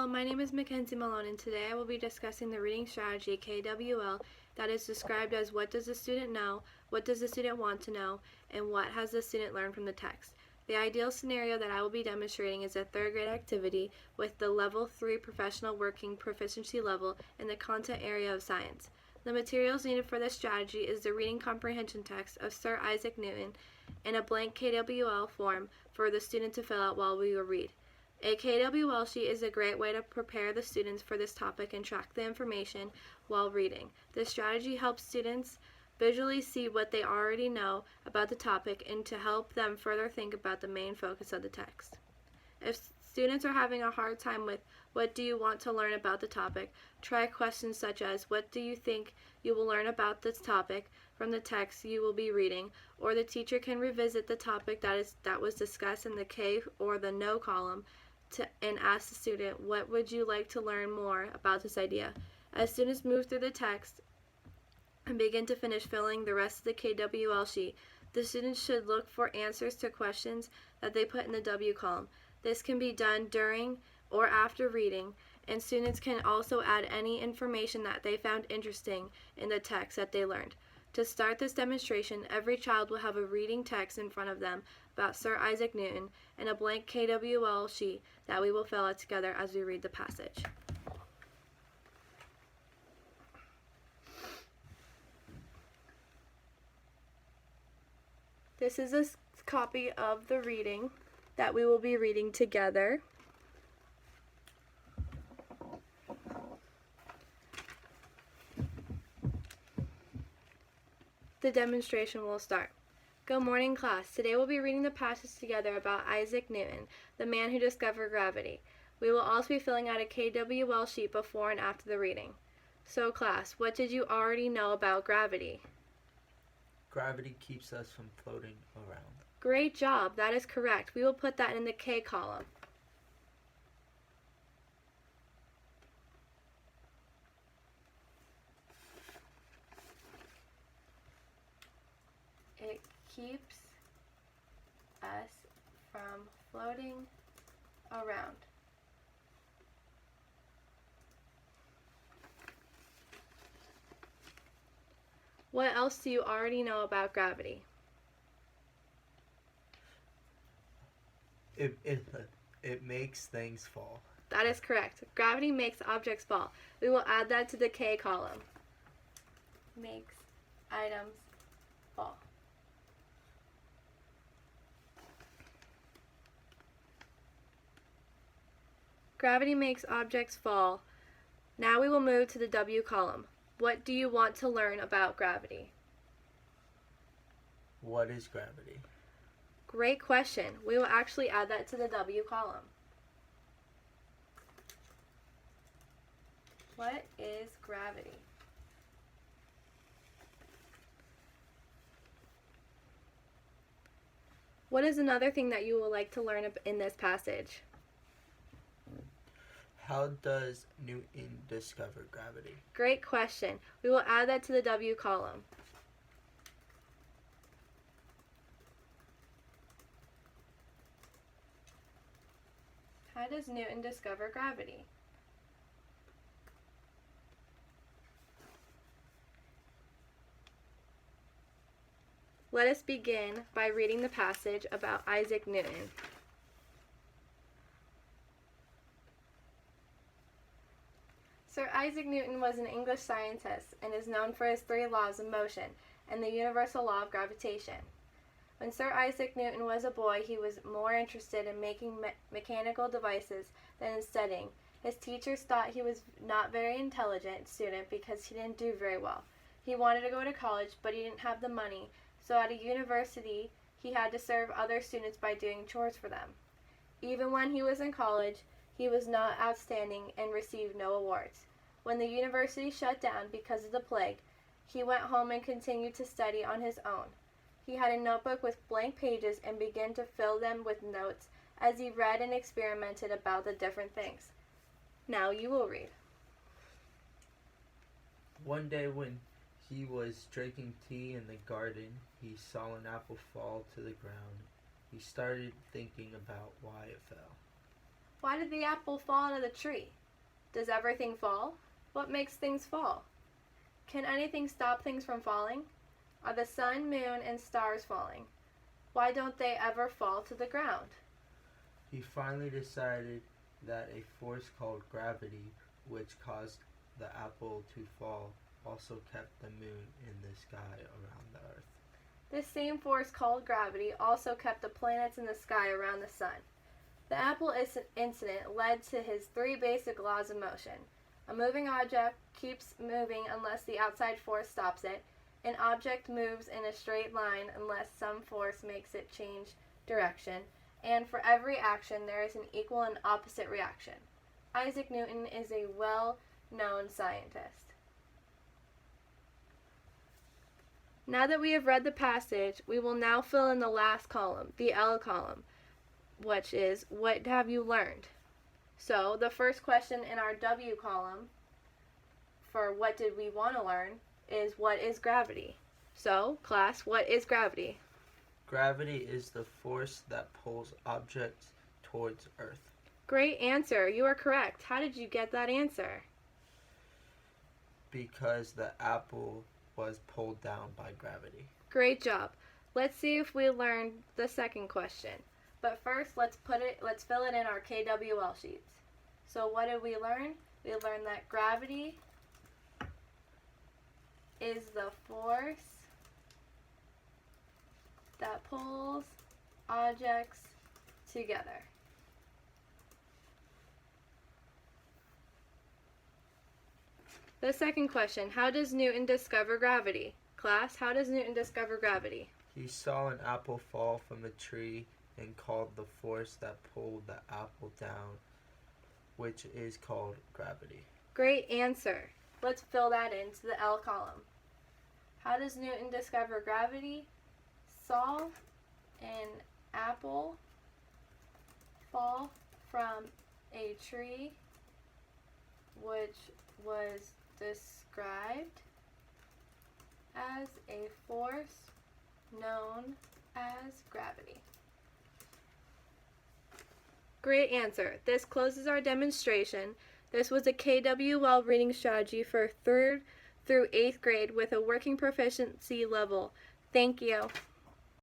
Hello, my name is Mackenzie Malone, and today I will be discussing the reading strategy KWL that is described as what does the student know, what does the student want to know, and what has the student learned from the text. The ideal scenario that I will be demonstrating is a third grade activity with the Level 3 Professional Working Proficiency level in the content area of science. The materials needed for this strategy is the reading comprehension text of Sir Isaac Newton and a blank KWL form for the student to fill out while we will read. A KWL sheet is a great way to prepare the students for this topic and track the information while reading. This strategy helps students visually see what they already know about the topic and to help them further think about the main focus of the text. If students are having a hard time with what do you want to learn about the topic, try questions such as what do you think you will learn about this topic from the text you will be reading, or the teacher can revisit the topic that was discussed in the K or the No column and ask the student, what would you like to learn more about this idea? As students move through the text and begin to finish filling the rest of the KWL sheet, the students should look for answers to questions that they put in the W column. This can be done during or after reading, and students can also add any information that they found interesting in the text that they learned. To start this demonstration, every child will have a reading text in front of them about Sir Isaac Newton and a blank KWL sheet that we will fill out together as we read the passage. This is a copy of the reading that we will be reading together. The demonstration will start. Good morning, class. Today we'll be reading the passage together about Isaac Newton, the man who discovered gravity. We will also be filling out a KWL sheet before and after the reading. So, class, what did you already know about gravity? Gravity keeps us from floating around. Great job. That is correct. We will put that in the K column. It keeps us from floating around. What else do you already know about gravity? It makes things fall. That is correct. Gravity makes objects fall. We will add that to the K column. Makes items fall. Gravity makes objects fall. Now we will move to the W column. What do you want to learn about gravity? What is gravity? Great question. We will actually add that to the W column. What is gravity? What is another thing that you would like to learn in this passage? How does Newton discover gravity? Great question. We will add that to the W column. How does Newton discover gravity? Let us begin by reading the passage about Isaac Newton. Sir Isaac Newton was an English scientist and is known for his 3 laws of motion and the universal law of gravitation. When Sir Isaac Newton was a boy, he was more interested in making mechanical devices than in studying. His teachers thought he was not very intelligent student because he didn't do very well. He wanted to go to college, but he didn't have the money, so at a university, he had to serve other students by doing chores for them. Even when he was in college, he was not outstanding and received no awards. When the university shut down because of the plague, he went home and continued to study on his own. He had a notebook with blank pages and began to fill them with notes as he read and experimented about the different things. Now you will read. One day when he was drinking tea in the garden, he saw an apple fall to the ground. He started thinking about why it fell. Why did the apple fall out of the tree? Does everything fall? What makes things fall? Can anything stop things from falling? Are the sun, moon, and stars falling? Why don't they ever fall to the ground? He finally decided that a force called gravity, which caused the apple to fall, also kept the moon in the sky around the earth. This same force called gravity also kept the planets in the sky around the sun. The apple incident led to his 3 basic laws of motion. A moving object keeps moving unless the outside force stops it. An object moves in a straight line unless some force makes it change direction. And for every action, there is an equal and opposite reaction. Isaac Newton is a well-known scientist. Now that we have read the passage, we will now fill in the last column, the L column, which is, what have you learned? So the first question in our W column for what did we want to learn is, what is gravity? So, class, what is gravity? Gravity is the force that pulls objects towards Earth. Great answer. You are correct. How did you get that answer? Because the apple was pulled down by gravity. Great job. Let's see if we learned the second question. But first, let's fill it in our KWL sheets. So what did we learn? We learned that gravity is the force that pulls objects together. The second question, how does Newton discover gravity? Class, how does Newton discover gravity? He saw an apple fall from a tree and called the force that pulled the apple down, which is called gravity. Great answer. Let's fill that into the L column. How does Newton discover gravity? Saw an apple fall from a tree, which was described as a force known as gravity. Great answer. This closes our demonstration. This was a KWL reading strategy for 3rd through 8th grade with a working proficiency level. Thank you.